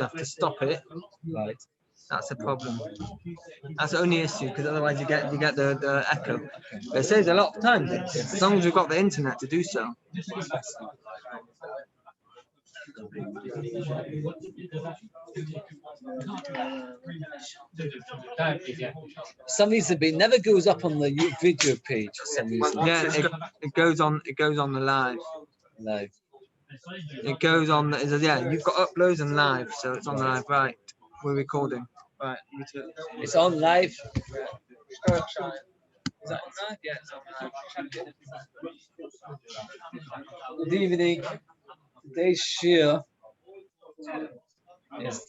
have to stop it. Right. That's a problem. That's the only issue, because otherwise you get the echo. But it saves a lot of time, as long as we've got the internet to do so. For some reason, but it never goes up on the video page. For some reason. Yeah, it goes on. It goes on the live. Live. It goes on. Yeah, you've got uploads and live, so it's on the live. Right, we're recording. Right, it's on live. Is that on live? Yeah, it's on live. Good evening. Today's Shiur is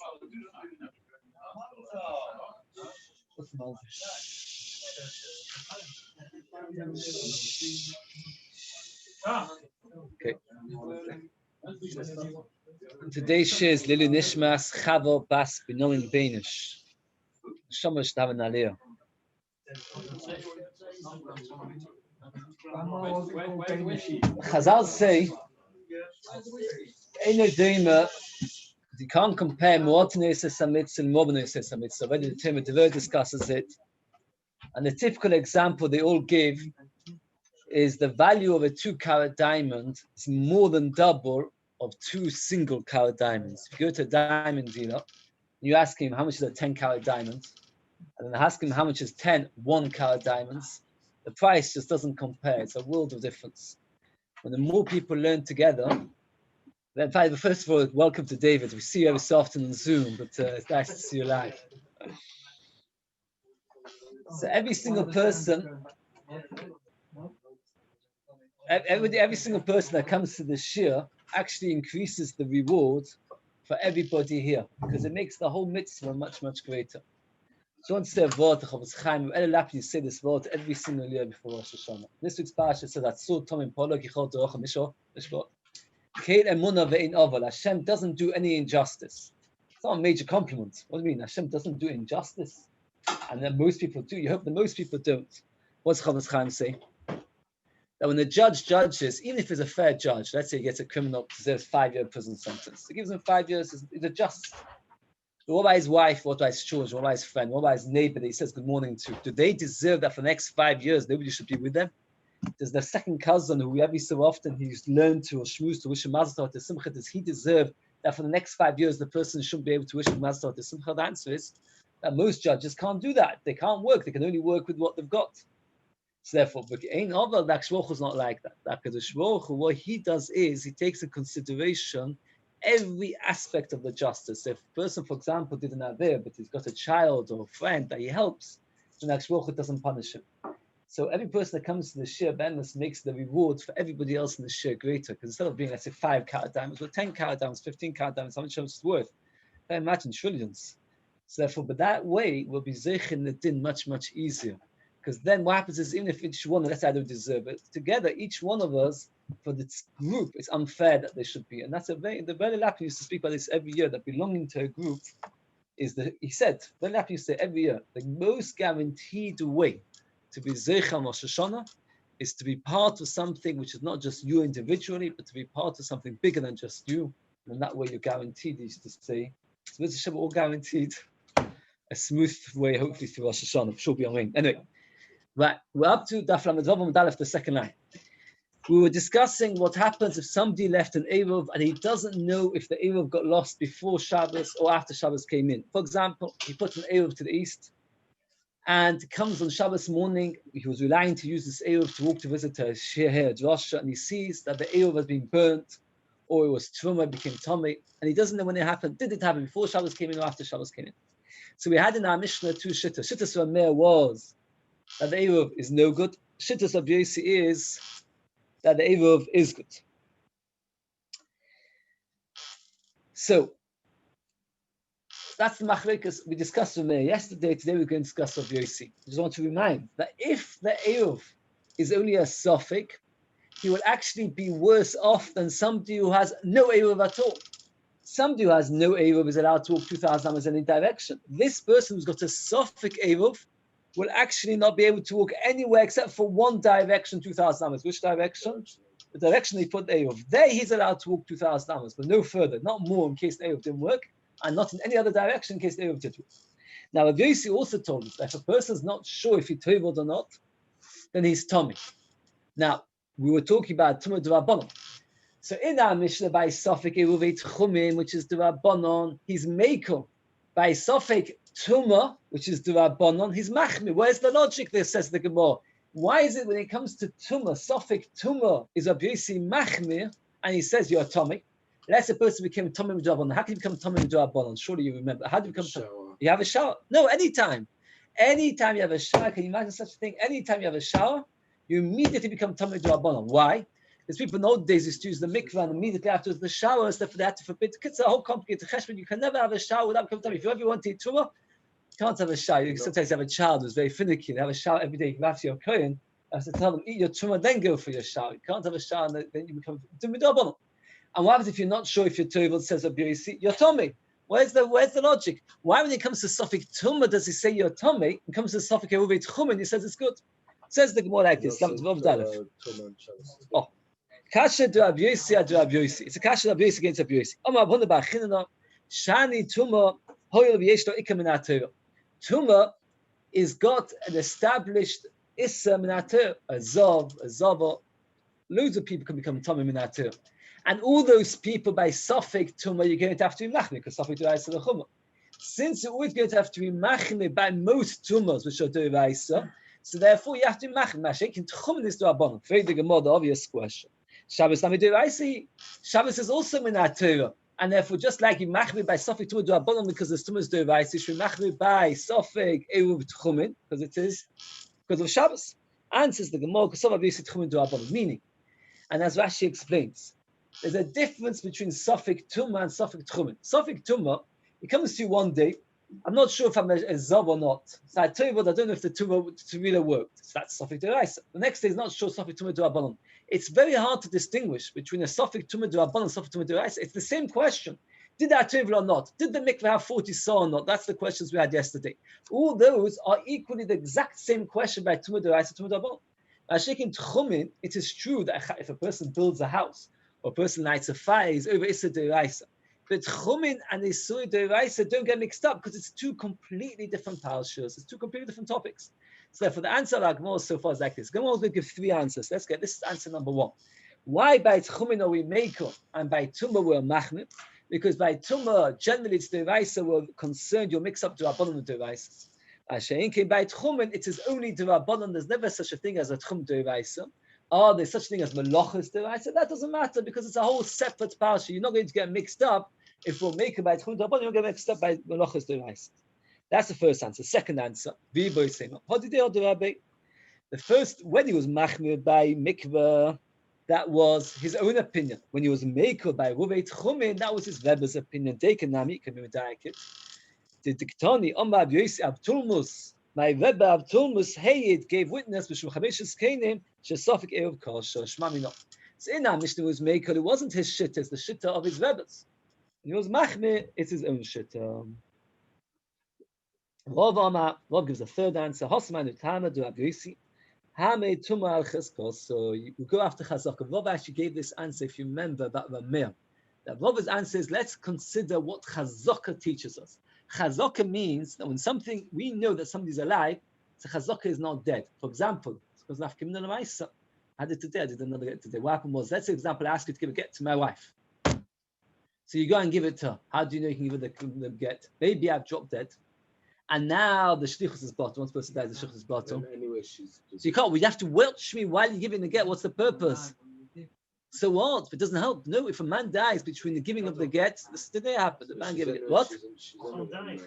okay. Today's Shiur is Lilu Nishmas Chavo Bas Binomin Beinish. Shomash Tavan Aliyah. Chazal say, you can't compare Mu'atnes Samitz and Mobnes Samitz. Already the Talmud discusses it. And the typical example they all give is the value of a 2-carat diamond is more than double of 2 single-carat diamonds. If you go to a diamond dealer, you ask him how much is a 10-carat diamond, and then ask him how much is 10 1-carat diamonds, the price just doesn't compare. It's a world of difference. When the more people learn together, then first of all, welcome to David. We see you every so often on Zoom, but it's nice to see you live. So every single person, every single person that comes to the Shiur actually increases the reward for everybody here, because it makes the whole mitzvah much, much greater. So I want to say a word to Chavetz Chaim. You say this word every single year before Rosh Hashanah. This week's parasha says that so Tomim Polok Yichol Torach Misho Mishvot. Kein Emunah ve'in Oval. Hashem doesn't do any injustice. It's not a major compliment. What do you mean? Hashem doesn't do injustice, and then most people do. You hope that most people don't. What's Chavetz Chaim say? That when the judge judges, even if he's a fair judge, let's say he gets a criminal deserves 5-year prison sentence, he gives him 5 years. It's a just. But what about his wife? What about his children? What about his friend? What about his neighbor that he says good morning to? Do they deserve that for the next 5 years nobody should be with them? Does the second cousin who every so often he's learned to or shmooze to wish him mazel tov to simcha, does he deserve that for the next 5 years the person shouldn't be able to wish him mazel tov to simcha? The answer is that most judges can't do that. They can't work. They can only work with what they've got. So therefore, ain't other that Shvoch is not like that. That Kadosh Baruch Hu, what he does is he takes into consideration every aspect of the justice. If a person, for example, did an aver, but he's got a child or a friend that he helps, then Kadosh Baruch Hu doesn't punish him. So every person that comes to the Shiur Benus makes the rewards for everybody else in the Shiur greater. Because instead of being, let's say, 5-carat diamonds, or 10-carat diamonds, 15-carat diamonds, how much it's worth? I imagine trillions. So therefore, but that way will be zeich in the din much, much easier. Because then what happens is, even if each one, let's say I don't deserve it, together, each one of us, for this group, it's unfair that they should be. And that's the Beli Lapin used to speak about this every year, that belonging to a group is he said, Beli Lapin used to say every year, the most guaranteed way to be zeich on Rosh Hashanah is to be part of something which is not just you individually, but to be part of something bigger than just you. And that way you're guaranteed, he used to say. So Mr. Shem, all guaranteed a smooth way, hopefully, through Rosh Hashanah. Sure be amen. Anyway. Right, we're up to Daf Lamed Vav Amud Aleph, the second line. We were discussing what happens if somebody left an Eruv and he doesn't know if the Eruv got lost before Shabbos or after Shabbos came in. For example, he put an Eruv to the east and comes on Shabbos morning. He was relying to use this Eruv to walk to visit a Shiur Drasha, and he sees that the Eruv has been burnt, or it was Truma, became Tomei, and he doesn't know when it happened. Did it happen before Shabbos came in or after Shabbos came in? So we had in our Mishnah 2 shittas. Shittas Rameir was that the Eruv is no good. Shittas of Yosi is that the Eruv is good. So that's the machlekas we discussed from there yesterday. Today we're going to discuss of Yosi. I just want to remind that if the Eruv is only a sofik, he will actually be worse off than somebody who has no Eruv at all. Somebody who has no Eruv is allowed to walk 2,000 amas in any direction. This person who's got a sofik Eruv will actually not be able to walk anywhere except for one direction, 2,000 amas. Which direction? The direction they put the Eruv. There he's allowed to walk 2,000 amas, but no further, not more in case the Eruv didn't work. and not in any other direction in case the Eruv did. Now, Rabbi Yossi also told us that if a person's not sure if he toived or not, then he's Tommy. Now, we were talking about Tumah D'Rabbanon. So in our Mishnah by Sofik Eruv Tchumin, which is D'Rabbanon, he's Mekel. By Sofik Tumah, which is D'Rabbanon, he's Machmir. Where's the logic there, says the Gemara? Why is it when it comes to Tumah, Sofik Tumah is Rabbi Yossi Machmir, and he says you're Tommy? Let's say a person became Tommy D'Rabbanon. How can you become Tommy D'Rabbanon? Surely you remember. How do you become Tommy? You have a shower? No, anytime. Anytime you have a shower, can you imagine such a thing? Anytime you have a shower, you immediately become Tommy D'Rabbanon. Why? Because people nowadays used to use the mikvah and immediately after the shower, so they had to forbid. It's a whole complicated cheshbon. You can never have a shower without becoming Tommy. If you ever want to eat tumah, you can't have a shower. You sometimes have a child who's very finicky. They have a shower every day. You have to your kohen. I have to tell them, eat your tumah, then go for your shower. You can't have a shower and then you become Tommy D'Rabbanon. And what happens if you're not sure if you're Toivel, says Rabbi Yossi, you're Tommy. Where's the logic? Why when it comes to Sofik Tumah does he say you're Tommy? When it comes to Sofik Eruv Tchumin, he says it's good. Says the Gemara like this. Oh. Kasha do Rabbi Yossi, do Rabbi Yossi. It's a kasha Rabbi Yossi against Rabbi Yossi. Omar Abunda Ba'achinana, Shani Tumah, Hoyel V'yesh Lo Ikka Min HaTorah. Tumah is got an established Issa Min HaTorah, a Zav, a Zava. Loads of people can become Tommy Min HaTorah. And all those people by Sofik Tumah, you're going to have to be Machmir, because Sofik D'Oraisa the Chumah. Since you're always going to have to be Machmir by most Tumahs, which are D'Oraisa, so therefore you have to be Machmir. Mashiach Tchumin is D'Rabbanon. Very the Gemara, the obvious question. Shabbos Nami D'Oraisa. Shabbos is also Min HaTorah. And therefore, just like you Machmir by Sofik Tumah D'Rabbanon, because the Tumah is D'Oraisa, you should be Machmir by Sofik Eruv Tchumin, because it is because of Shabbos. Answers the Gemara, because Sofik Eruv Tchumin D'Rabbanon. Meaning, and as Rashi explains, there's a difference between Sofik Tumah and Sofik Tchumin. Sofik Tumah, it comes to you one day. I'm not sure if I'm a Zav or not. So I tell you what, I don't know if the Tumah really worked. So that's Sofik D'Oraisa. The next day is not sure Sofik Tumah D'Rabbanon. It's very hard to distinguish between a Sofik Tumah D'Rabbanon and Sofik Tumah D'Oraisa. It's the same question. Did I tell you or not? Did the mikveh have 40 saw or not? That's the questions we had yesterday. All those are equally the exact same question by Tumah D'Oraisa, Tumah D'Rabbanon. In Tchumin, it is true that if a person builds a house or a person lights a fire, is over Issa D'Oraisa. But Tchumin and Issa D'Oraisa don't get mixed up because it's two completely different parashas. It's two completely different topics. So therefore, the answer of Gemara so far is like this. Gemara will give three answers. Let's get this is answer number one. Why by Tchumin are we Meiko and by Tumah we're Machmir? Because by Tumah, generally it's D'Oraisa, we're concerned you'll mix up D'Rabbanon with D'Oraisa. By Tchumin, it is only D'Rabbanon. There's never such a thing as a Tchum D'Oraisa. Oh, there's such a thing as Melochas D'Oraisa. That doesn't matter because it's a whole separate parasha. You're not going to get mixed up if we'll make it by Tchum D'Rabbanon. You're going to get mixed up by Melochas D'Oraisa. That's the first answer. Second answer, the first, when he was Machmir by Mikveh, that was his own opinion. When he was Mekel by Ruvei Tchumin, that was his Rebbe's opinion. Taken Nami, can be medayik. The Diktani, Omar Yosi Abtulmus, my Rebbe Abtulmus Hayid gave witness, which Mechamesh's Kanim, Shesofik Erev Kosher, Shmamino. So in our Mishnah was Mekel, it wasn't his shitta, it's the shitta of his Rebbe's. When he was Machmir, it's his own shitta. Rav gives a third answer. Hosman Utama do Abyosi. Hame Tuma al Cheskos. So you go after Chazaka. Rav actually gave this answer, if you remember, about Rameh. That Rav's answer is, let's consider what Chazaka teaches us. Chazaka means that when something, we know that somebody's alive, so Chazaka is not dead. For example, because Nafkim Namaisa. I did today, I did another get today. What happened was, let's say, example, I ask you to give a get to my wife. So you go and give it to her. How do you know you can give her the get? Maybe I've dropped dead. And now the shlichus is bottom. Once person dies, the shlichus is bottom. Anyway, so you can't. We have to welch me while you're giving the get. What's the purpose? So what? If it doesn't help, no. If a man dies between the giving of the get, this today happened. The man gave it. What?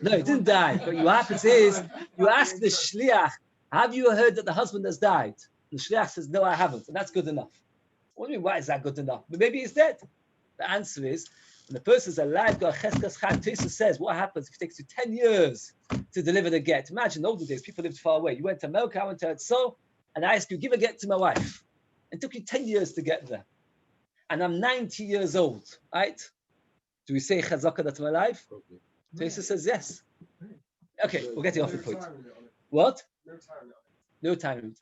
No, he didn't die. But what happens is you ask the shliach, "Have you heard that the husband has died?" And the shliach says, "No, I haven't," and that's good enough. What do you mean? Why is that good enough? But maybe he's dead. The answer is, when the person's alive, Tisa says, what happens if it takes you 10 years to deliver the get? Imagine, older days, people lived far away. You went to Melka, I went to Etzol, and I asked you, give a get to my wife. It took you 10 years to get there. And I'm 90 years old, right? Do we say Chazaka that's my life? Tisa says yes. Okay, we're getting off the point. What? No time limit.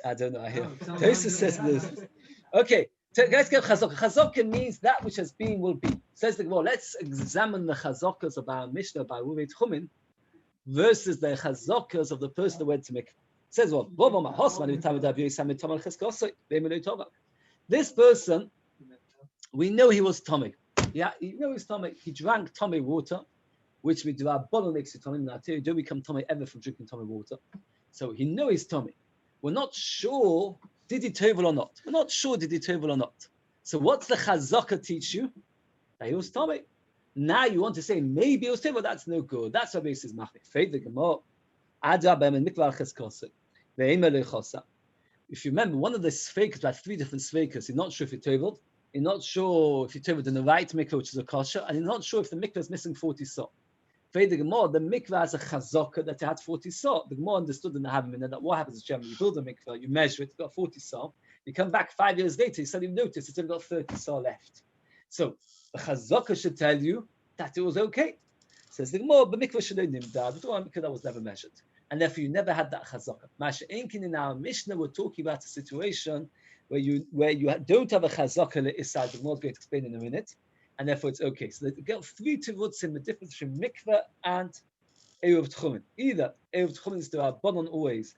I don't know, I hear. Tisa says this. Okay. Let's get chazaka. Chazaka means that which has been will be. Says the Gemara. Let's examine the chazakas of our Mishnah by Ruvei Tchumen versus the chazakas of the person who went to mikveh. Says what? This person, we know he was tummy. Yeah, you know his tummy. He drank tummy water, which we do our bottle next to tummy. Now, you don't become tummy ever from drinking tummy water. So he know his tummy. We're not sure did he tovel or not. We're not sure did he tovel or not. So what's the chazaka teach you? That he was tummy. Now you want to say maybe it was tovel. That's no good. That's what basis machne. Fade the gemara. If you remember, one of the sfeikas, like 3 different sfeikas, you're not sure if he toveled. You're not sure if he toveled in the right mikveh, which is a kosher, and you're not sure if the mikveh is missing 40 saw. The Gemara, the mikveh has a chazaka that it had 40 saw. The Gemara understood in the Havim that what happens is generally you build a mikveh, you measure it, it's got 40 saw. You come back 5 years later, you suddenly notice it's only got 30 saw left. So the chazaka should tell you that it was okay. Says the Gemara, the mikveh should only because that was never measured. And therefore you never had that chazaka. Masha Inkin in our Mishnah, we're talking about a situation where you don't have a chazaka le'isad. The Gemara is going to explain in a minute. And therefore it's okay. So they get 3 tivuts in the difference between mikveh and Eruv Tchumen. Either Eruv Tchumen is to our bonon always.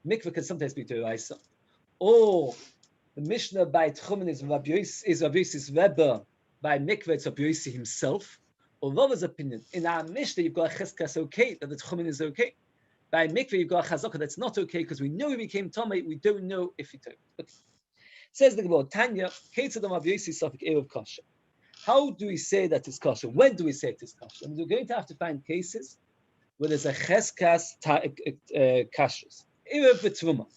Mikveh can sometimes be to Raisa. Or the Mishnah by Tchumen is Rabbi Yossi Rebbe. By mikveh it's Rabbi Yossi himself. Or Rava's opinion. In our Mishnah you've got a cheskas okay, that the Tchumen is okay. By mikveh you've got a chazaka that's not okay because we know he became Tomei, we don't know if he took. Okay. Says the Gemara, Tanya, Ketzadam Rabbi Yossi Safik Eruv Kasha. How do we say that it's kosher? When do we say it is kosher? And we're going to have to find cases where there's a cheskas kashrus. Eruv v'truma.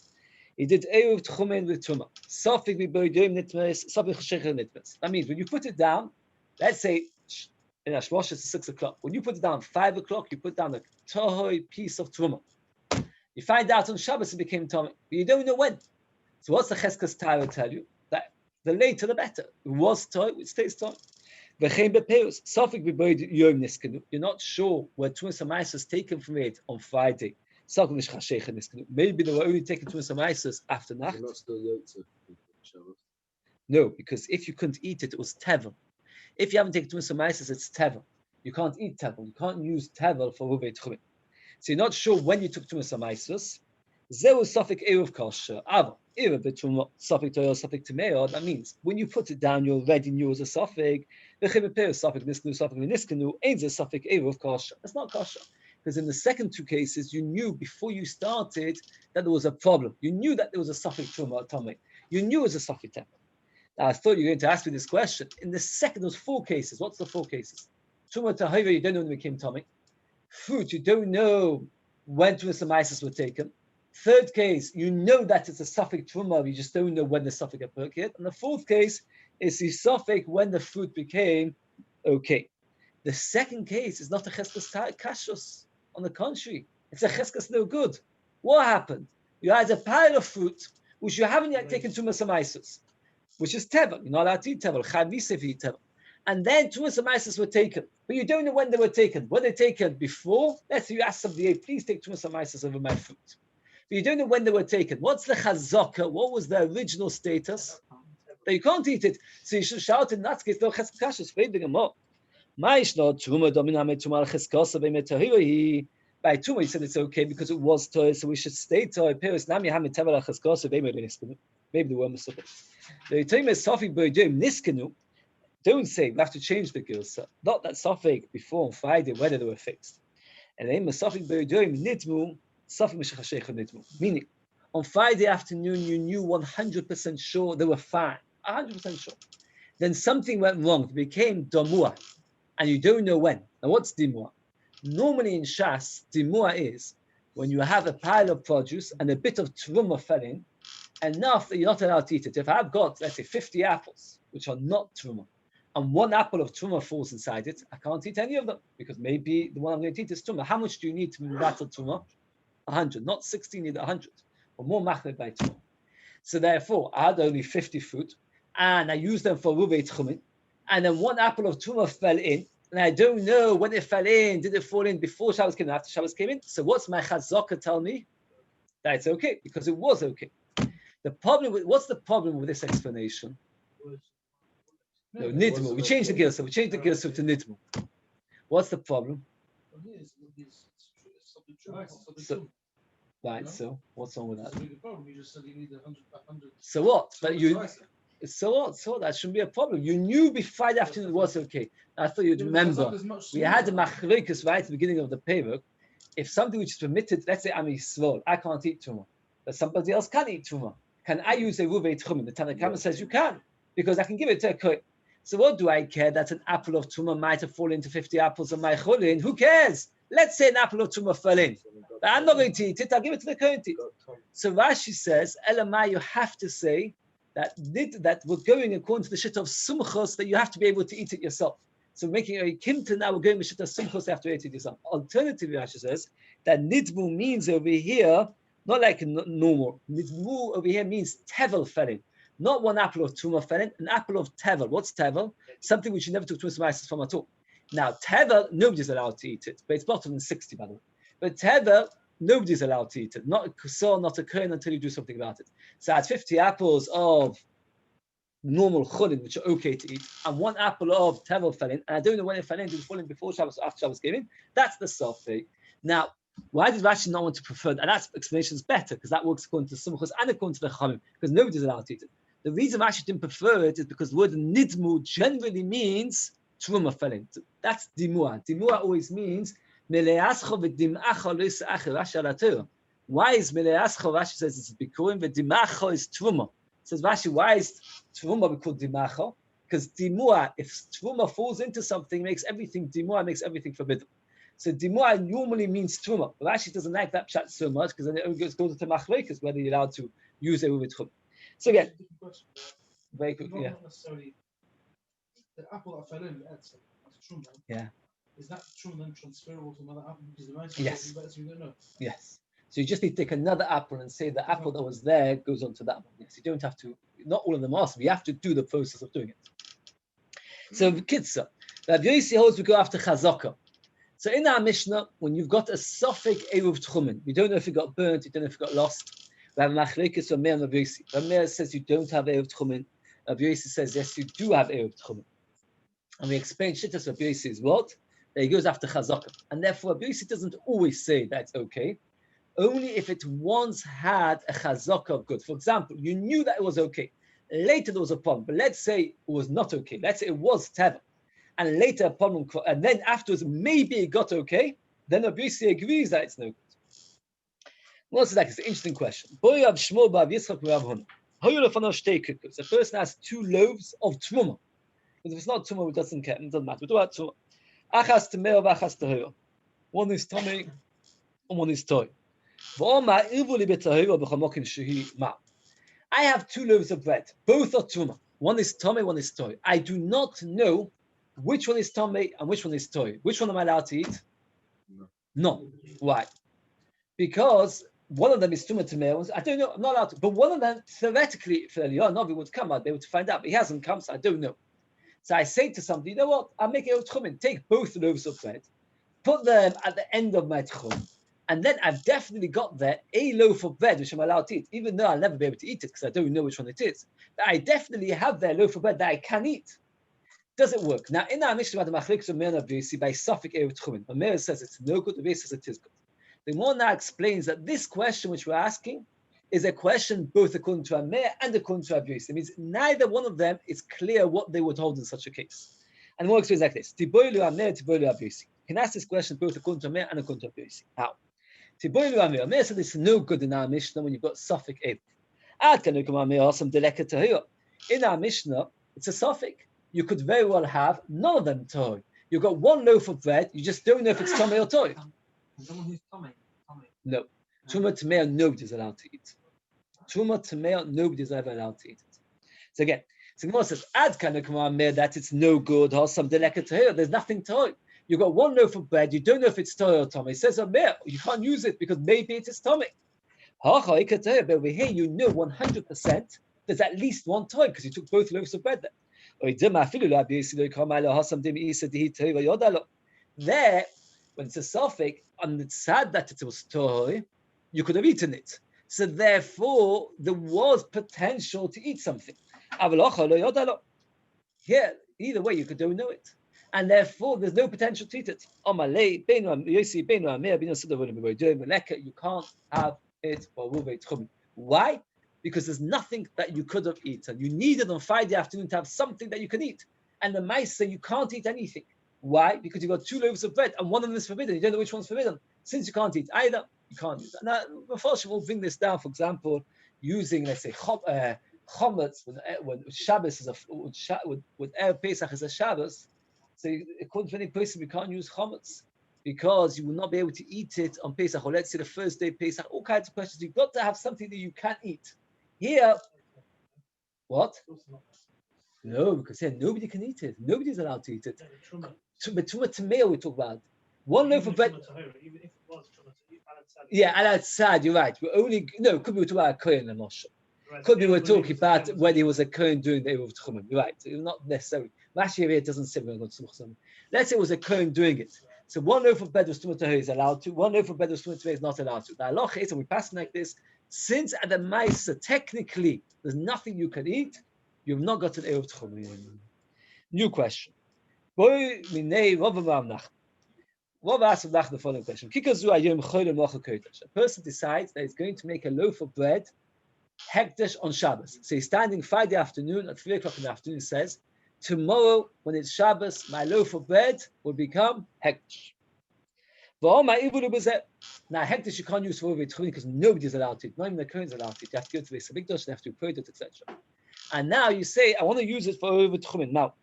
He did eruv tchumen with truma. Safik v'boydoim nitmes, safik cheshecher nitmes. That means when you put it down, let's say in Ashmosh it's 6 o'clock. When you put it down 5 o'clock, you put down a tohoi piece of truma. You find out on Shabbos it became tummy, but you don't know when. So what's the cheskas Torah tell you? That the later the better. It was toy, it stays toy. You're not sure where Tumas HaMaisa is taken from it on Friday. Maybe they were only taken Tumas HaMaisa after night. No, because if you couldn't eat it, it was tevel. If you haven't taken Tumas HaMaisa, it's tevel. You can't eat tevel. You can't use tevel for Ruvei Tchumen. So you're not sure when you took Tumas HaMaisa. Zeu Safik Eruv Kosher. Ava Eruv B'Trum Safik Toyol Safik Timeo. That means when you put it down, you already knew as a Safik. V'Chibepeu Safik Niskanu Safik Niskanu ain't a Safik Eruv Kosher. That's not kosher because in the second 2 cases, you knew before you started that there was a problem. You knew that there was a Safik Truma Tomei. You knew it was a Safik Temple. I thought you were going to ask me this question. In the second, there's 4 cases. What's the 4 cases? Truma Tahira, you don't know when it became Tomei. Fruit, you don't know when Tumas HaMaisa were taken. Third case, you know that it's a suffix truma, you just don't know when the suffix appeared. And the 4th case is the suffix when the fruit became okay. The second case is not a cheskas kashrus. On the contrary, it's a cheskas no good. What happened? You had a pile of fruit which you haven't yet taken Tumas HaMaisa, which is tevel. You're not allowed to eat tevel. Chavisef eat tevel. And then Tumas HaMaisa were taken, but you don't know when they were taken. Were they taken before? Let's say you ask somebody, please take Tumas HaMaisa over my fruit. But you don't know when they were taken. What's the chazaka? What was the original status? That you can't eat it. So you should shout in that case, no cheskas kashrus. By Tuma, he said it's okay because it was toy, so we should stay toy. Maybe the word was don't say, we have to change the girls. Not that Safik before on Friday, whether they were fixed. And then meaning, on Friday afternoon, you knew 100% sure they were fine, 100% sure. Then something went wrong, it became Damua, and you don't know when. Now, what's Dimua? Normally in Shas, Dimua is when you have a pile of produce and a bit of truma fell in, enough that you're not allowed to eat it. If I've got, let's say, 50 apples, which are not truma, and 1 apple of truma falls inside it, I can't eat any of them, because maybe the one I'm going to eat is truma. How much do you need to rattle truma? 100, not 60, need 100, or more machmed by truma. So therefore, I had only 50 fruit, and I used them for Ruvei Tchumen, and then 1 apple of truma fell in, and I don't know when it fell in. Did it fall in before Shabbos came in, after Shabbos came in? So what's my chazaka tell me? That it's okay, because it was okay. What's the problem with this explanation? No, nidmu. We changed the girsa. We changed the girsa to nidmu. What's the problem? So, right. So what's wrong with that? So what? But you. So what? So that shouldn't be a problem. You knew before Friday afternoon it was okay. I thought you'd remember. We had the machlokas right at the beginning of the paper. If something which is permitted, let's say I'm Yisrael, I can't eat tumah, but somebody else can eat tumah. Can I use a ruvei tchumen? The Tanakhama says you can, because I can give it to a kohen. So what do I care that an apple of tumah might have fallen into 50 apples of my chulin? Who cares? Let's say an apple of tumah fell in. But I'm not going to eat it, I'll give it to the kohen to eat. So Rashi says, Elamai, you have to say that we're going according to the shit of sumchos, that you have to be able to eat it yourself. So making a kimta now, we're going with shit of sumchos, you have to eat it yourself. Alternatively, Rashi says that nidmu means over here, not like normal. Nidmu over here means tevel felin. Not one apple of tumah felin, an apple of tevel. What's tevel? Something which you never took tumah from at all. Now, tevel, nobody's allowed to eat it, but it's bottom than 60, by the way. But tevel, nobody's allowed to eat it. Not a kusor, not a kohen, until you do something about it. So I had 50 apples of normal chulin, which are okay to eat, and one apple of tevel felin, and I don't know when it fell in, did it fall in before Shabbos or after Shabbos came in? That's the sofei. Now, why did Rashi not want to prefer that? And that explanation is better, because that works according to Sumchos and according to the Chamim, because nobody's allowed to eat it. The reason Rashi didn't prefer it is because the word nidmu generally means truma felin. That's dimua. Dimua always means meleascho v'dim'acho lo'isa'acher Rashi alateur. Why is meleascho? Rashi says it's bikurim, v'dim'acho is truma. Says Rashi, why is truma called dimacho? Because dimua, if truma falls into something, makes everything dimua, makes everything forbidden. So dimua normally means truma, but Rashi doesn't like that pshat so much because then it goes to machlokas whether you're allowed to use it with truma. So again, very quick, yeah. Not necessarily the apple that fell in, that's truma. Yeah. Is that truma then transferable to another apple? Because the rice Yes. we don't know. Yes. So you just need to take another apple and say the apple that was there goes onto that one. Yes, you don't have to. Not all of them are. You have to do the process of doing it. So Kitzah, Rav Yossi holds we go after Chazaka. So in our Mishnah, when you've got a suffix Eruv Tchumen, you don't know if it got burnt, you don't know if it got lost. We have Machlekes from Meir and Rav Yossi. Rav Meir says you don't have Eruv Tchumen. Rav Yossi says yes, you do have Eruv Tchumen. And we explain Shittas Rav Yossi is what? That he goes after Chazaka. And therefore Rav Yossi doesn't always say that's okay. Only if it once had a chazaka of good. For example, you knew that it was okay. Later there was a problem, but let's say it was not okay. Let's say it was tevel, and later a problem, and then afterwards maybe it got okay. Then Rabbi Yossi agrees that it's no good. What's that? It's an interesting question. A person has 2 loaves of truma. But if it's not truma, it doesn't care. It doesn't matter. We do about truma. Achas tamei, achas tahira. One is tummy, and one is toy. I have 2 loaves of bread. Both are tuma. One is tummy, one is toy. I do not know which one is tummy and which one is toy. Which one am I allowed to eat? No. Why? Because one of them is tumah tomatoes. I don't know. I'm not allowed to. But one of them, theoretically, if Eliyahu Novi would come, I'd be able to find out. But he hasn't come, so I don't know. So I say to somebody, you know what? I'll make it tchumen. Take both loaves of bread, put them at the end of my tchum. And then I've definitely got there a loaf of bread which I'm allowed to eat, even though I'll never be able to eat it because I don't know which one it is. But I definitely have there a loaf of bread that I can eat. Does it work? Now, in our Mishnah, the Machlekes of Meir and Rav Yossi by Safek Erev Tchumen, Meir says it's no good, Rav Yossi says it is good. The Gemara now explains that this question which we're asking is a question both according to Meir and according to Rav Yossi. It means neither one of them is clear what they would hold in such a case. And the Gemara explains like this: Tiboilu Meir, Tiboilu Rav Yossi. You can ask this question both according to Meir and according to Rav Yossi. How? Tiboilu Amir. Amir said it's no good in our Mishnah when you've got suffix Ev. In our Mishnah, it's a suffix. You could very well have none of them toy. You've got 1 loaf of bread, you just don't know if it's tummy or toy. Someone who's tummy. No. Truma Tamei, nobody's allowed to eat. Truma Tamei, nobody's ever allowed to eat it. So again, so Gemara says, Ad kana Amir that it's no good, there's nothing toy. You've got 1 loaf of bread, you don't know if it's toy or tummy. It says, you can't use it because maybe it is tummy. But over here, you know 100% there's at least 1 toy because you took both loaves of bread there. There, when it's a suffix, and it's sad that it was toy, you could have eaten it. So therefore, there was potential to eat something. Here, either way, you don't know it. And therefore, there's no potential to eat it. You can't have it. Why? Because there's nothing that you could have eaten. You needed on Friday afternoon to have something that you can eat. And the mice say you can't eat anything. Why? Because you've got 2 loaves of bread and one of them is forbidden. You don't know which one's forbidden. Since you can't eat either, you can't eat. Now, we'll bring this down, for example, using, let's say, chometz, when Shabbos is when Erev Pesach is a Shabbos. So according to any person, we can't use chometz because you will not be able to eat it on Pesach, or let's say the first day of Pesach, all kinds of questions. You've got to have something that you can eat. Here, what? No, because here nobody can eat it. Nobody's allowed to eat it. But Tameo we talk about. One loaf of bread. Yeah, and outside, you're right. We're only could be talking about a kohen and Moshe. Could be we're talking about when he was a kohen doing the Eruv Tchumim. You're right. So not necessarily. Rashi here doesn't say we're going to Tchumim. Let's say it was a kohen doing it. So one loaf of bread was Tumah Tahor is allowed to. One loaf of bread was Tumah Tahor is not allowed to. The halacha is, and we pass like this, since at the Maisa technically there's nothing you can eat, you've not got an Eruv Tchumim. New question. Rav asked the following question. A person decides that he's going to make a loaf of bread hekdesh on Shabbos. So he's standing Friday afternoon at 3 o'clock in the afternoon. He says, tomorrow when it's Shabbos, my loaf of bread will become hekdesh. Now hekdesh you can't use for Eruv because nobody's allowed to. Not even the Kohen is allowed to. You have to go to the Mikdash, they have to pray it, etc. And now you say, I want to use it for Eruv Tchumim. Now,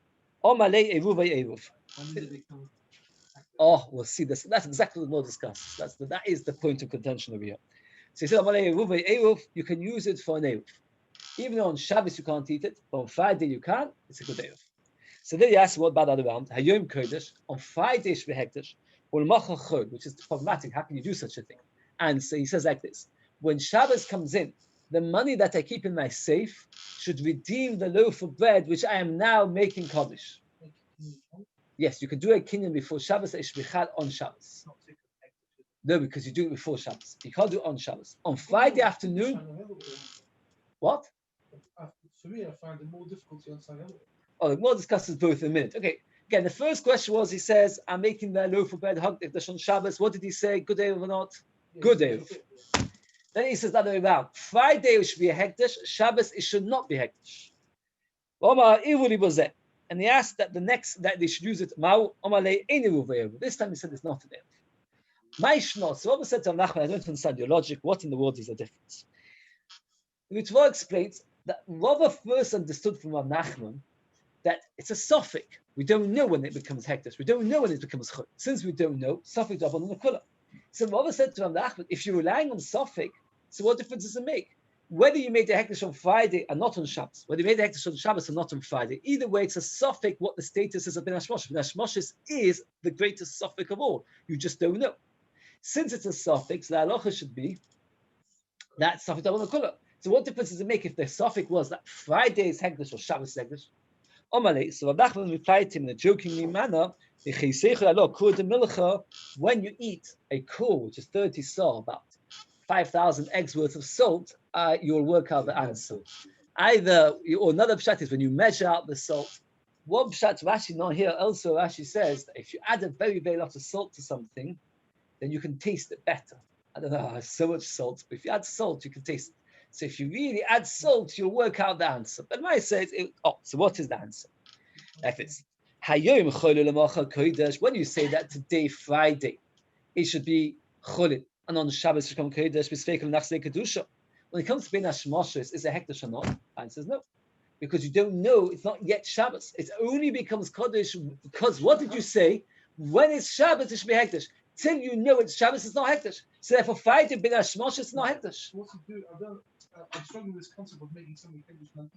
oh, we'll see this. That's exactly what we'll discuss. That is the point of contention over here. So he said, you can use it for an Eruv. Even though on Shabbos you can't eat it, but on Friday you can, it's a good Eruv. So then he asks, what about the other round? Hayom Kodesh, on Friday Shvi Hekdesh, which is problematic. How can you do such a thing? And so he says like this: when Shabbos comes in, the money that I keep in my safe should redeem the loaf of bread which I am now making Kaddish. Yes, you can do a kinyan before Shabbos, Ishbichad on Shabbos. No, because you do it before Shabbos. You can't do it on Shabbos. On Friday afternoon, what? For me, I find it more difficult to understand. Oh, we'll discuss this both in a minute. Okay. Again, the first question was, he says, I'm making the loaf of bread hekdesh on Shabbos. What did he say? Good day or not? Good day. Then he says the other way around. Friday it should be a hekdesh. Shabbos it should not be hekdesh. And he asked that that they should use it. This time he said it's not an eruv. So Rabbi said to Nachman, I don't understand your logic. What in the world is the difference? The Ritva explains that Rabbi first understood from Rabbi Nachman that it's a suffix. We don't know when it becomes hekdesh. We don't know when it becomes chut. Since we don't know, suffix double on the kula. So Rabbi said to Rabbi Nachman, if you're relying on suffix, so what difference does it make? Whether you made the hekdesh on Friday and not on Shabbos, whether you made the hekdesh on Shabbos and not on Friday, either way, it's a suffix what the status is of Ben Hashmoshes. Ben Hashmoshes is the greatest suffix of all. You just don't know. Since it's a suffix, the halacha should be that suffix double on the kula. So what difference does it make if the suffix was that Friday is hekdesh or Shabbos is hekdesh? So Rabbi Nachman replied to him in a jokingly manner, when you eat a kur, which is 30 saw, about 5,000 eggs worth of salt, you'll work out the answer. Or another pshat is when you measure out the salt. One pshat Rashi not here, also Rashi says that if you add a very, very lot of salt to something, then you can taste it better. I don't know, so much salt, but if you add salt, you can taste it. So if you really add salt, you'll work out the answer. But I say, so what is the answer? If it's Hayom Cholul L'Macha Kodesh, when you say that today, Friday, it should be Cholul, and on Shabbos should come Kodesh, B'Sfeikel Nachzei Kedusha. When it comes to Ben Hashmoshes, is a hekdesh or not? The answer is no. Because you don't know, it's not yet Shabbos. It only becomes Kodesh because what did you say? When it's Shabbos, it should be hekdesh. Till you know it's Shabbos, it's not hekdesh. So therefore, Friday, Ben Hashmoshes, it's not hekdesh. What to do? I'm struggling with this concept of making something hekdesh non.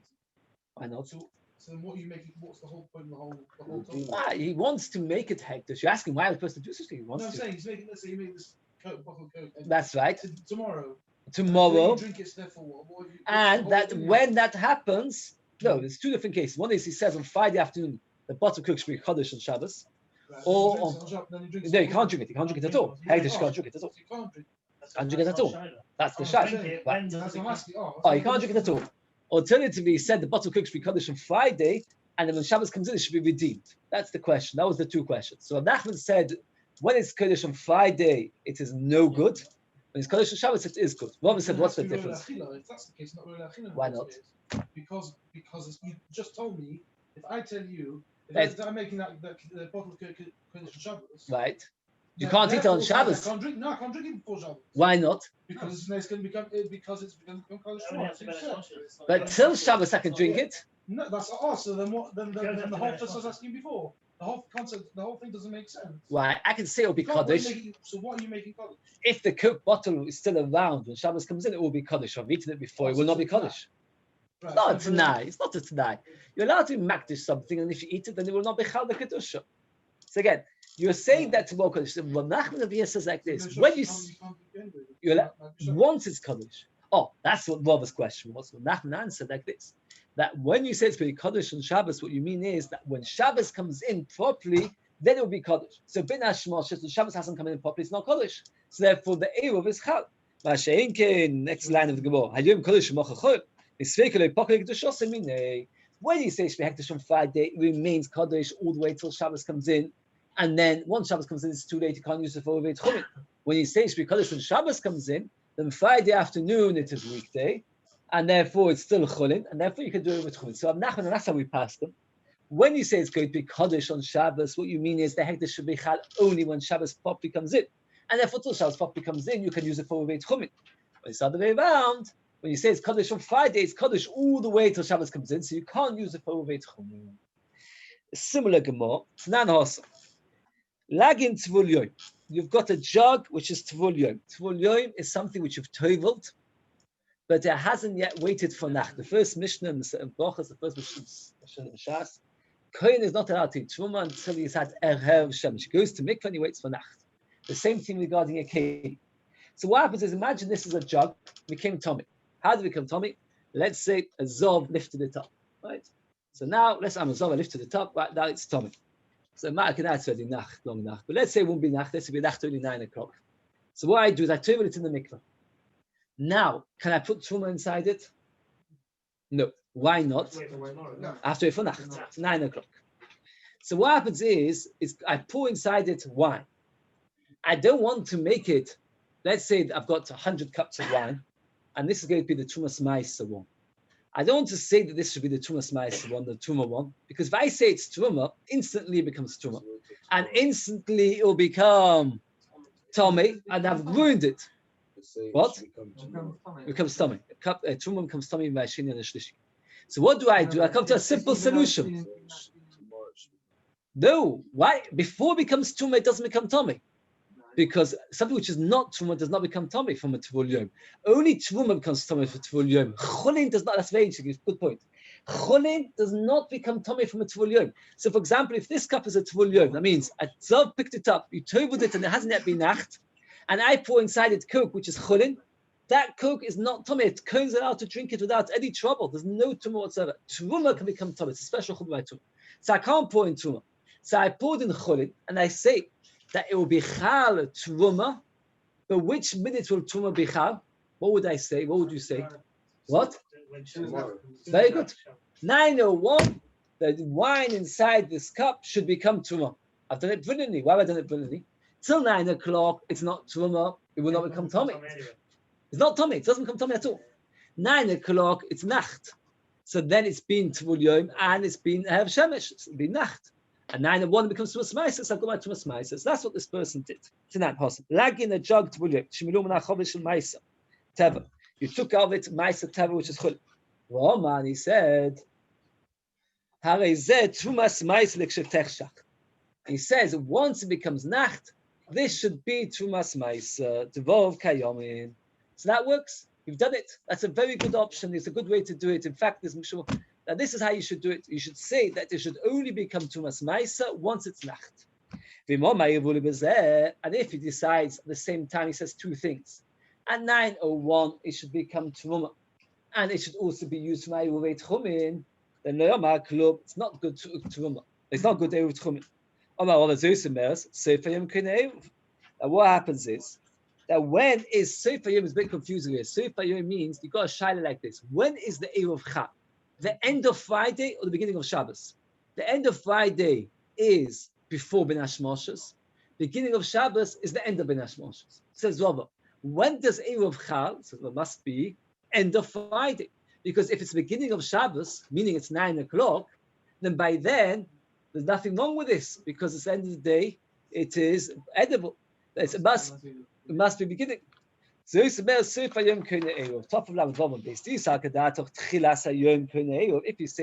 Why not? So then what are you making? What's the whole point of the whole topic? He wants to make it hekdesh. You're asking why the person to do something. He wants I'm to. saying he's making. Let's say you make this bottle of Coke. That's right. Tomorrow. Tomorrow. Drink it, therefore, And that when that happens, no, there's two different cases. One is he says on Friday afternoon the bottle of Coke should be Kaddish on Shabbos. Right. Or no, you can't drink it. You can't drink it at all. Hekdesh can't drink it at all. You can't drink. Can't drink it at all. That's the shayla. Right. Oh, you can't drink it at all. Alternatively, he said the bottle cook should be Kaddish on Friday, and then when Shabbos comes in, it should be redeemed. That's the question. That was the two questions. So Nachman said, when it's Kaddish on Friday, it is no good. When it's Kaddish on Shabbos, it is good. Robin said, what's the difference? If that's the case, not really achila. Why not? Because you just told me, if I tell you, Right. if I'm making that the bottle of Kaddish on Shabbos, Right. You then can't eat it on therefore, Shabbos. I can't drink. No, I can't drink it before Shabbos. Why not? Because it's going to become Kaddish Shabbos. But till Shabbos, I can drink it. No, that's also then what? Then the whole thing I was asking before. The whole concept, the whole thing doesn't make sense. Why? I can say it will be Kaddish. So what are you making Kaddish? If the Coke bottle is still around when Shabbos comes in, it will be Kaddish. I've eaten it before, it will not be Kaddish. Right. No, it's not. It's not a Tanai. You're allowed to makdish something, and if you eat it, then it will not be Chal the Kedusha. So again, you're saying that to more Kaddish. What Nachman of here says like this: when once it's Kaddish. Oh, that's what Rob's question was. What Nachman answered like this: that when you say it's be Kaddish on Shabbos, what you mean is that when Shabbos comes in properly, then it will be Kaddish. So bin Hashmosh, the Shabbos hasn't come in properly, it's not Kaddish. So therefore, the Eruv is Chal. Next line of the Gemara. Hayom Kaddish Mochachol. When you say Shvehektish on Friday, it remains Kaddish all the way till Shabbos comes in, and then once Shabbos comes in, it's too late. You can't use it for Oveit Chumin. When you say Shvehektish when Shabbos comes in, then Friday afternoon it is weekday, and therefore it's still Chulin, and therefore you can do it with Chumin. So Nachman, and that's how we pass them. When you say it's going to be Kaddish on Shabbos, what you mean is the Hektish should be Chal only when Shabbos properly comes in, and therefore till Shabbos properly comes in, you can use it for Oveit Chumin. When it's the other way around. When you say it's Kaddish on Friday, it's Kaddish all the way till Shabbos comes in, so you can't use it for Oveit Chumin. A similar Gemara, Tnan Hosa. Lagin Tvul Yom. You've got a jug which is Tvul Yom. Tvul Yom is something which you've toveled, but it hasn't yet waited for Nacht. The first Mishnah in Brachas, the first Mishnah in Shas, Kohen is not allowed to eat Truma until he's had Erev Shemesh. He goes to Mikvah and he waits for Nacht. The same thing regarding a keli. So what happens is, imagine this is a jug, became Tommy. How did it become Tommy? Let's say a Zov lifted it up, right? So now, let's say I'm a Zov, I lifted it up, right now it's Tommy. So I can add already Nacht, long Nacht. But let's say it won't be Nacht, let's say it'll be Nacht only 9 o'clock. So what I do is I turn it in the mikvah. Now, can I put Truma inside it? No. Why not? I have to wait for Nacht. It's 9 o'clock. So what happens is I pour inside it wine. I don't want to make it, let's say I've got 100 cups of wine, and this is going to be the Tumas Ma'aser one. I don't want to say that this should be the Tumas Ma'aser one, the Tuma one, because if I say it's Tuma, instantly it becomes Tuma. And instantly it will become Tommy, and I've ruined it. What? It becomes Tommy. Tuma becomes Tommy by Shini and Shlishi. So what do? I come to a simple solution. No, why? Before it becomes Tuma, it doesn't become Tommy. Because something which is not Truma does not become Tommy from a Tvul Yom. Only Truma becomes Tommy for Tvul Yom. Chulin does not, that's very interesting, good point. Chulin does not become Tommy from a Tvul Yom. So for example, if this cup is a Tvul Yom, that means a Zav picked it up, you toveled it and it hasn't yet been Nacht, and I pour inside it Coke, which is Chulin, that Coke is not Tommy. Kohen's allowed to drink it without any trouble. There's no Truma whatsoever. Truma can become Tommy. It's a special Chulin by Truma. So I can't pour in Truma. So I poured in Chulin, and I say, that it will be Chal Truma, but which minute will Truma be Chal? What would I say? What would you say? What? Very good. 9:01, the wine inside this cup should become Truma. I've done it brilliantly. Why have I done it brilliantly? Till 9 o'clock, it's not Truma. It will not become Tommy. It's not Tommy. It doesn't become Tommy at all. 9 o'clock, it's Nacht. So then it's been Tvul Yom and it's been Erev Shemesh. It's been Nacht. And 9:01 becomes Tumas Ma'aser, so I go back to Tumas Ma'aser. So that's what this person did. It's in that person. Lag in a jug to William. Shemilu Menachovish and Ma'aser. Teva. You took out of it Ma'aser Teva, which is Chul. Roman, he said, Harei Tumas Ma'aser l'kshetechshach. He says, once it becomes Nacht, this should be Tumas Ma'aser, Devov Kayomin. So that works. You've done it. That's a very good option. It's a good way to do it. In fact, there's sure. Now, this is how you should do it. You should say that it should only become Tumas Ma'aser once it's Nacht. And if he decides at the same time, he says two things. At 9:01, it should become Truma. And it should also be used for Oveit Chumin. Then it's not good to Truma. It's not good Oveit Chumin. Now, what happens is, that when is Sefer Yom is a bit confusing here. Sefer Yom means you got a shaila like this. When is the Erev Chag? The end of Friday or the beginning of Shabbos? The end of Friday is before Ben Hashmoshes. Beginning of Shabbos is the end of Ben Hashmoshes. Says Rava. When does Erev Chag? So it must be end of Friday. Because if it's the beginning of Shabbos, meaning it's 9 o'clock, then by then there's nothing wrong with this because it's the end of the day, it is edible. It must be beginning. So it's about Sefer Yom Kone Erev. Top of Lam Vavam based. If you say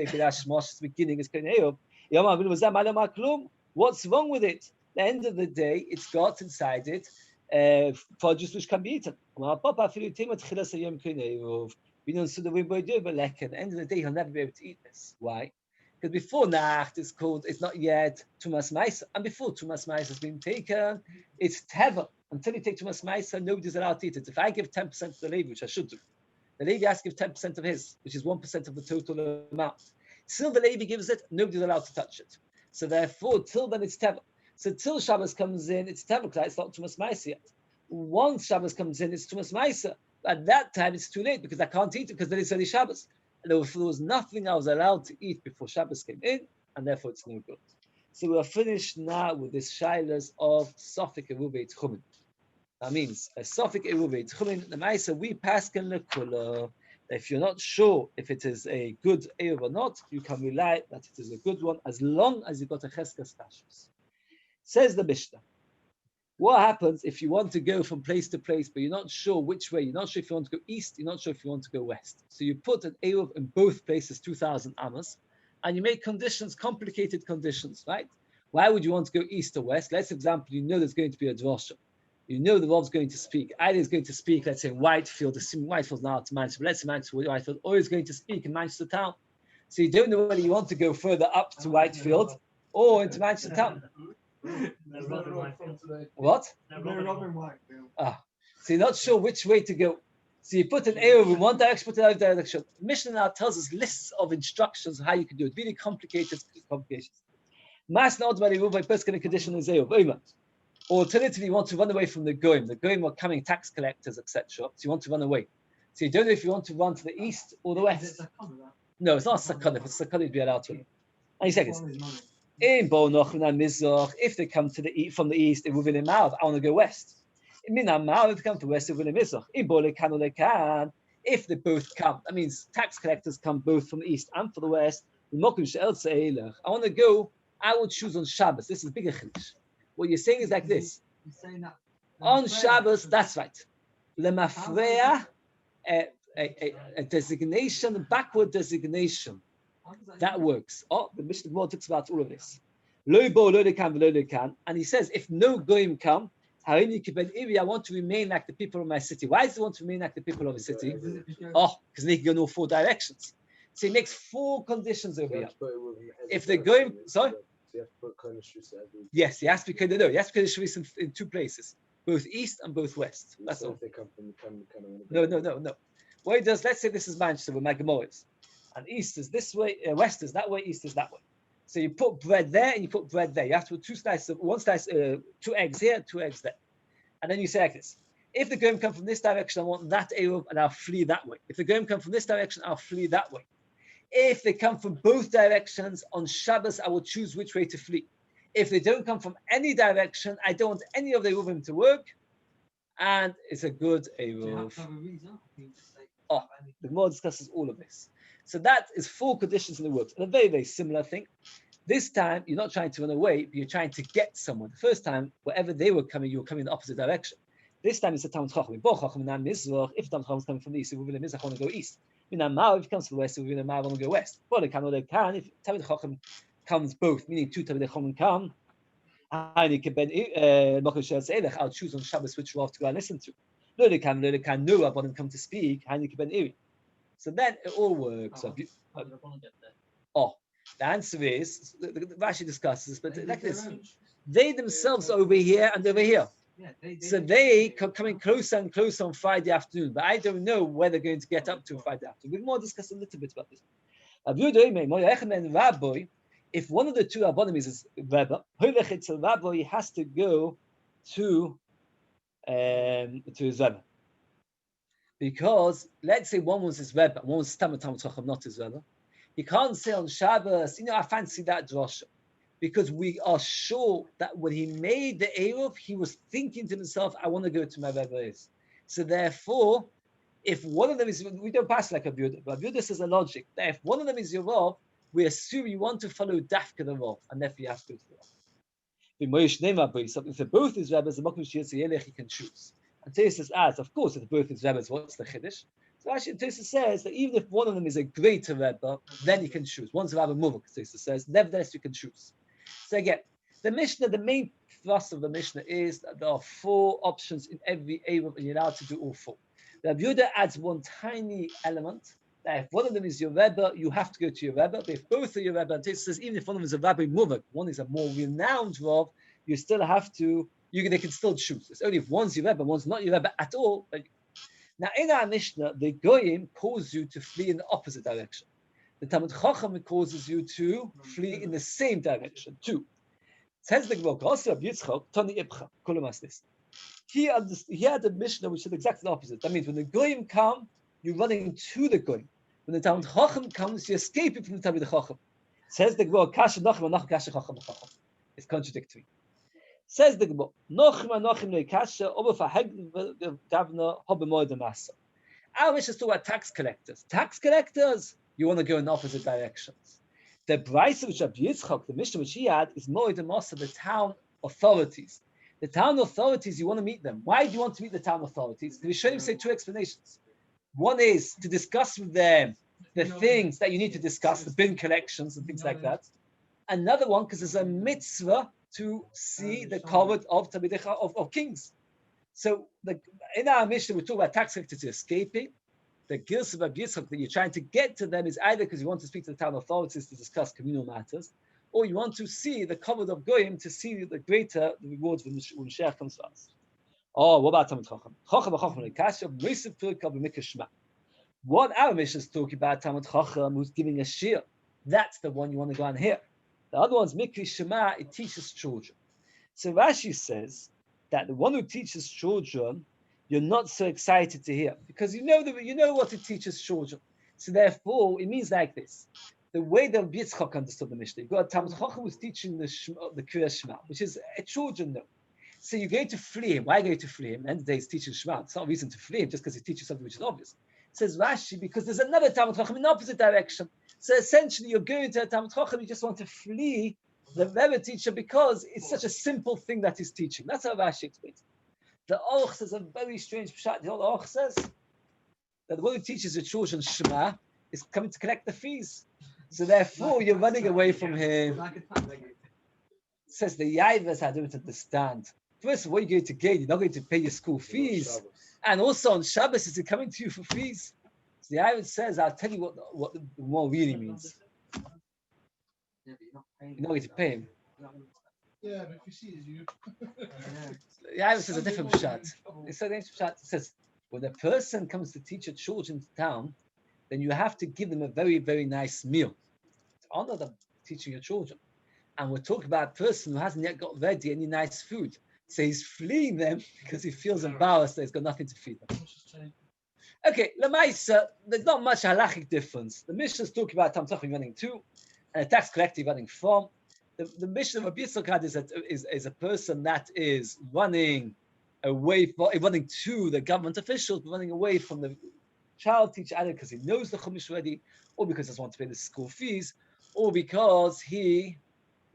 Pilash Mosh's beginning is Kone Erev, Yom Avinu was Malam Klum. What's wrong with it? The end of the day, it's got inside it produce which can be eaten. We don't see the way we do, but like at the end of the day, he'll never be able to eat this. Why? Because before Nacht is called, it's not yet Tumas Maisa, and before Tumas Maisa has been taken, it's Teva. Until you take Tumas Maisa, nobody's allowed to eat it. If I give 10% to the Levi, which I should do, the Levi has to give 10% of his, which is 1% of the total amount. Still, the Levi gives it, nobody's allowed to touch it. So therefore, till then it's Teva. So till Shabbos comes in, it's Teva, because it's not Tumas Maisa yet. Once Shabbos comes in, it's Tumas Maisa. At that time, it's too late because I can't eat it because then it's only Shabbos. And there was nothing I was allowed to eat before Shabbos came in, and therefore it's no good. So we are finished now with this shilas of Sofik Eiruvin Tchumen. That means a Sofik Eiruvin Tchumen. The Maisa we paskin lekula. If you're not sure if it is a good Eruv or not, you can rely that it is a good one as long as you got a Cheskas Kashus. Says the Mishnah. What happens if you want to go from place to place, but you're not sure which way? You're not sure if you want to go east, you're not sure if you want to go west. So you put an Eruv in both places, 2,000 amas, and you make conditions, complicated conditions, right? Why would you want to go east or west? Let's example, you know there's going to be a drosha. You know the Rav's going to speak. Either he's going to speak, let's say, in Whitefield, assuming Whitefield's now to Manchester, but let's say Manchester, Whitefield, or he's going to speak in Manchester town. So you don't know whether you want to go further up to Whitefield or into Manchester town. What? Ah, so you're not sure which way to go. So you put an Eruv in one direction, put another direction. Mishnah now tells us lists of instructions how you can do it. Really complicated complications. Mas not by Eruv by personal condition is Eruv. Alternatively, you want to run away from the Goyim. The Goyim are coming tax collectors, etc. So you want to run away. So you don't know if you want to run to the east or the west. No, it's not Sakana. If it's Sakana, you'd be allowed to. And he said this. In if they come to the from the east, it will be in Mav. I want to go west. In Mav, if they come to west, it will be in if they both come, that means tax collectors come both from the east and from the west. I want to go. I will choose on Shabbos. This is bigger chiddush. What you're saying is like this. On Shabbos, that's right. Lemafreya, a designation, a backward designation. That works. Oh, the Mishnah Gemara talks about all of this. And he says, if no goyim come, I want to remain like the people of my city. Why does he want to remain like the people of his city? Oh, because they can go in all four directions. So he makes four conditions over here. If they're going, sorry? Yes, he has to be no, he has to be Shvis in two places, both east and both west. That's all. No. What he does, let's say this is Manchester with my Gemorahs. And east is this way, west is that way, east is that way. So you put bread there and you put bread there. You have to put two eggs here, 2 eggs there. And then you say like this. If the Goyim come from this direction, I want that Eruv and I'll flee that way. If the Goyim come from this direction, I'll flee that way. If they come from both directions on Shabbos, I will choose which way to flee. If they don't come from any direction, I don't want any of the Eruvim to work. And it's a good Eruv. Oh, the Gemara discusses all of this. So that is 4 conditions in the works. And a very, very similar thing. This time, you're not trying to run away, but you're trying to get someone. The first time, wherever they were coming, you were coming in the opposite direction. This time, it's a Talmud Chacham. If Talmud Chacham is coming from the east, it will be the Mizrach, I want to go east. If it comes from the west, it will be the Mav, I want to go west. But it can. If Talmud Chacham comes both, meaning 2 Talmud Chacham come, I'll choose on Shabbos which Rav to go and listen to. No, I want him come to speak. So then it all works. The answer is, Rashi discusses, but like this, they themselves are over here and over here. So they coming closer and closer on Friday afternoon, but I don't know where they're going to get up to Friday afternoon. We'll more discuss a little bit about this. If one of the 2 Rabbanim is Rebbe, he has to go to to his Rebbe. Because let's say one was his Rebbe, one was Stam Talmud Chacham, not his Rebbe. He can't say on Shabbos, I fancy that drasha. Because we are sure that when he made the Eruv, he was thinking to himself, I want to go to my Rebbe. So therefore, if one of them is, we don't pass like a Yehuda, but Yehuda says a logic that if one of them is your Rav, we assume you want to follow Dafka the Rav, and therefore you have to go to the Rav. If they're both his Rebbes, the Mokum Shir he can choose. And Tesis adds, of course, if they're both his Rebbes, what's the Chiddush? So actually, Tesis says that even if one of them is a greater Rebbe, then you can choose. One's a Rabbi Muvak, Tesis says, nevertheless you can choose. So again, the Mishnah, the main thrust of the Mishnah is that there are 4 options in every Eruv, and you're allowed to do all 4. The Yehuda adds one tiny element that if one of them is your Rebbe, you have to go to your Rebbe. But if both are your Rebbe, and it says even if one of them is a Rabbi Muvak, one is a more renowned Rav, you still have to. They can still choose. It's only if one's your Rebbe, one's not your Rebbe at all. Now in our Mishnah, the Goyim cause you to flee in the opposite direction. The Talmud Chacham causes you to flee in the same direction too. Says the Gemara, Yitzchak, Tani Ibcha, Kolomas this. He had a Mishnah which is exactly the opposite. That means when the Goyim come, you're running to the Goyim. When the Talmud Chacham comes, you're escaping from the Talmud Chacham. Says the Gemara, Kasha Nachim, Nachim Kasha Chacham Chacham. It's contradictory. Says the Gemara, Nachim Nachim Le Kasha, Oba Faheg Gavna Hobemoy Masa. Our Mishnah is talking about tax collectors. Tax collectors, you want to go in opposite directions. The Brisa which Rabbi Yitzchak, the Mishnah which he had, is Moed Masa, the town authorities. The town authorities, you want to meet them. Why do you want to meet the town authorities? The Rishonim say 2 explanations. One is to discuss with them the things that you need to discuss, the bin collections and things like that. Another one, because there's a mitzvah to see the covet of kings. So in our Mishnah, we talk about tax collectors escaping. The Gils of Rabbi Yitzchak that you're trying to get to them is either because you want to speak to the town authorities to discuss communal matters, or you want to see the covet of Goyim to see the rewards when Mashiach comes to us. Oh, what about Talmud Chacham? What our Mishnah is talking about, Talmud Chacham, who's giving a shiur. That's the one you want to go on here. The other one's Mikri Shema, it teaches children. So Rashi says that the one who teaches children, you're not so excited to hear because you know what it teaches children. So therefore, it means like this. The way that Yitzchak understood the Mishnah, you've got Talmud Chacham who's teaching the Kriyas Shema, which is a children know. So you're going to flee him. Why are you going to flee him? At the end of the day, he's teaching Shema. It's not a reason to flee him just because he teaches something which is obvious. It says Rashi, because there's another Talmud Chacham in the opposite direction. So essentially, you're going to a Talmud Chacham, you just want to flee the Rebbe teacher because it's such a simple thing that he's teaching. That's how Rashi explains it. The Aruch says a very strange pshat. The Aruch says that the one who teaches the children Shema is coming to collect the fees. So therefore, you're running away from him. Says the Yaivas, I don't understand. First of all, you're going to gain. You're not going to pay your school fees. And also on Shabbos, is it coming to you for fees? So the Yaivas says, I'll tell you what the more really means. You're not going to pay him. Yeah, but if he sees you. The Yaivas says a different pshat. It says, when a person comes to teach a children in town, then you have to give them a very, very nice meal to honor them teaching your children. And we're talking about a person who hasn't yet got ready any nice food. So he's fleeing them because he feels embarrassed that he's got nothing to feed them. Okay, Lamaisa, there's not much halachic difference. The Mishnah is talking about Tam Tachim running to, and a tax collector running from. The Mishnah of Rabbi Yitzchak is a person that is running away, running to the government officials, but running away from the child teacher, either because he knows the Chumash already, or because he doesn't want to pay the school fees, or because he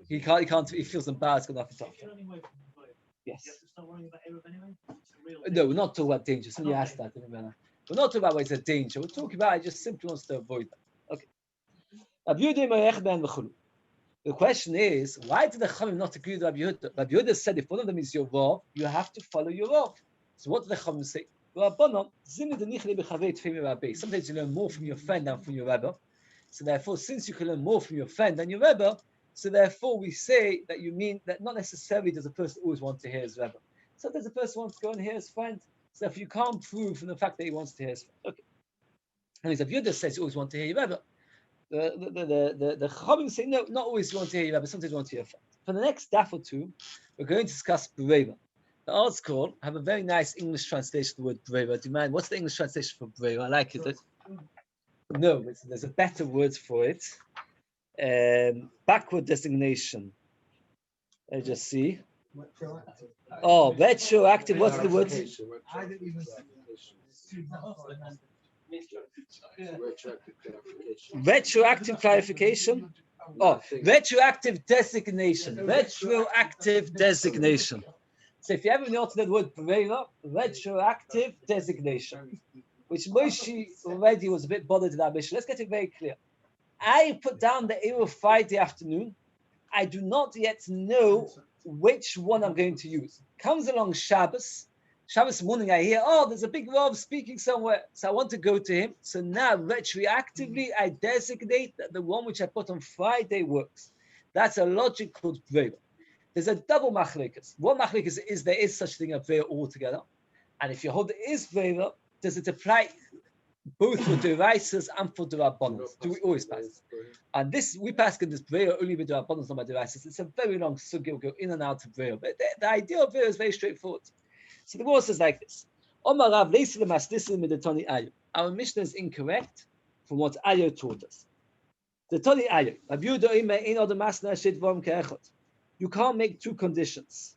feels embarrassed, got nothing to offer. Yes. No, we're not talking about danger. Somebody asked that. We're not talking about where it's a danger. We're talking about it just simply wants to avoid that. Okay. The question is, why did the Chachamim not agree with Rabbi Yehuda? Rabbi Yehuda said if one of them is your Rav, you have to follow your Rav. So what did the Chachamim say? Sometimes you learn more from your friend than from your Rebbe. So therefore, since you can learn more from your friend than your Rebbe, so therefore we say that you mean that not necessarily does a person always want to hear his Rebbe. Sometimes a person wants to go and hear his friend. So if you can't prove from the fact that he wants to hear his friend. Okay. And if Yehuda says you always want to hear your Rebbe, the Chachamim say no, not always you want to hear your Rebbe, sometimes you want to hear your friend. For the next daf or two, we're going to discuss Bereva. The old school have a very nice English translation of the word brera. Do you mind? What's the English translation for brera? I like it. No, there's a better word for it. Backward designation. I just see. Oh, retroactive. What's the word? Retroactive clarification. Oh, retroactive designation. Retroactive designation. So if you ever notice that word brera, retroactive designation, which Moshe already was a bit bothered in our mission. Let's get it very clear. I put down the Eruv Friday afternoon. I do not yet know which one I'm going to use. Comes along Shabbos. Shabbos morning, I hear, oh, there's a big Rav speaking somewhere. So I want to go to him. So now, retroactively, I designate that the one which I put on Friday works. That's a logic called brera. There's a double machlekas. One machlekas is there is such thing as brera altogether. And if you hold there is brera, does it apply both for deraisas and for derabbanos? Do we always pass? And this, we pass in this brera only with derabbanos, not by deraisas. It's a very long sugya. We'll go in and out of brera. But the idea of brera is very straightforward. So the Gemara says like this: our Mishnah is incorrect from what Ayo taught us. The Tani Ayo, you can't make two conditions.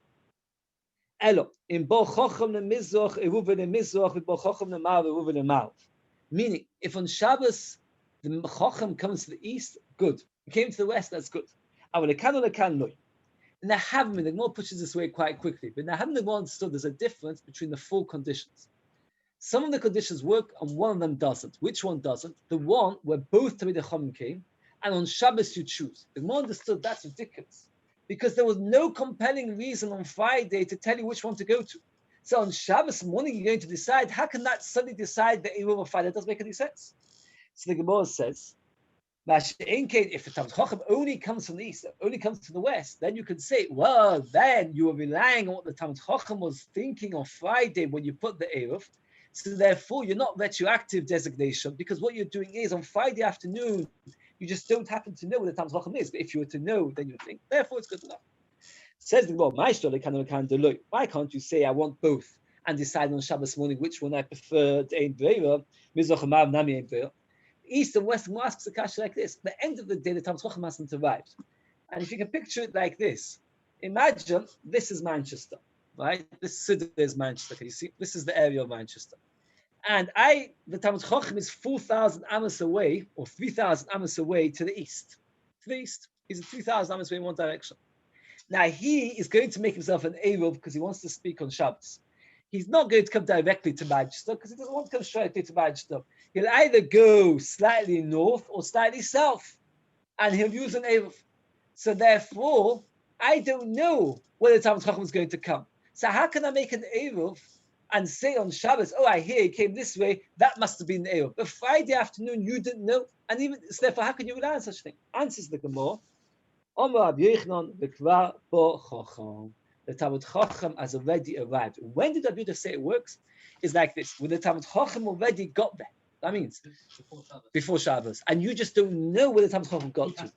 Elo, in bo chochem lemizrach, Eiruvin lemizrach, bo chochem lemar, Eiruvin lemar. Meaning, if on Shabbos the chochem comes to the east, good. It came to the west, that's good. In the Havim, the Gemara pushes this way quite quickly. But in the Havim, the Gemara understood there's a difference between the four conditions. Some of the conditions work and one of them doesn't. Which one doesn't? The one where both Tamid Chachamim came, and on Shabbos you choose. The Gemara understood that's ridiculous, because there was no compelling reason on Friday to tell you which one to go to. So on Shabbos morning you're going to decide. How can that suddenly decide the Eruv of Friday? That doesn't make any sense. So the Gemara says, if the Talmud Chacham only comes from the east, only comes to the west, then you could say, well, then you were relying on what the Talmud Chacham was thinking on Friday when you put the Eruv. So therefore, you're not retroactive designation, because what you're doing is on Friday afternoon, you just don't happen to know what the Talmud Chacham is. But if you were to know, then you think, therefore, it's good enough. Says the Gemara, why can't you say I want both and decide on Shabbos morning which one I prefer? East and West asks a kasha like this. At the end of the day, the Talmud Chacham hasn't arrived. And if you can picture it like this, imagine this is Manchester, right? This city is Manchester. Can you see? This is the area of Manchester. And the Talmud Chacham is 4,000 amos away, or 3,000 amos away to the east. To the east. He's 3,000 amos away in one direction. Now he is going to make himself an Eruv because he wants to speak on Shabbos. He's not going to come directly to Manchester because he doesn't want to come straight to Manchester. He'll either go slightly north or slightly south, and he'll use an Eruv. So therefore, I don't know where the Talmud Chacham is going to come. So how can I make an Eruv and say on Shabbos, oh, I hear he came this way, that must have been the Eruv. But Friday afternoon, you didn't know, and even so therefore, how can you rely on such a thing? Answers the Gemara. The Talmud Chacham has already arrived. When did Rabbi Yehuda say it works? It's like this: when the Talmud Chacham already got there, that means before Shabbos, and you just don't know where the Talmud Chacham got to.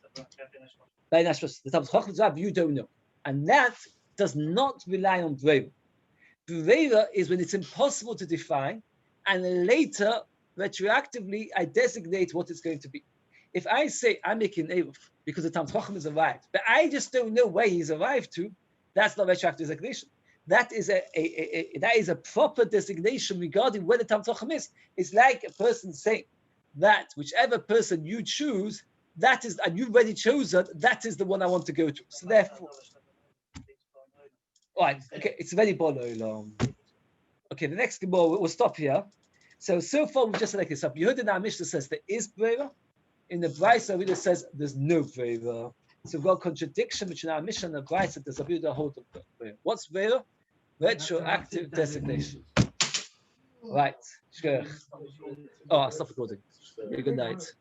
The Talmud Chacham is arrived, you don't know, and that does not rely on brera. Brera is when it's impossible to define, and later retroactively I designate what it's going to be. If I say I'm making Eruv because the Talmud Chacham has arrived, but I just don't know where he's arrived to, that's not retroactive designation. That is a proper designation regarding where the Talmud Chacham is. It's like a person saying that whichever person you choose, that is, and you've already chosen, that is the one I want to go to. So therefore, all right, okay, it's very long. Okay, the next Gemara, we'll stop here. So far we've just like this up. You heard in our Mishnah says there is brera. In the Brisa, it says there's no brera. So we've got a contradiction between our Mishnah and the Brisa. There's a bit of hold of brera. What's brera? Retroactive designation. Right. Oh, I'll stop recording. Good night.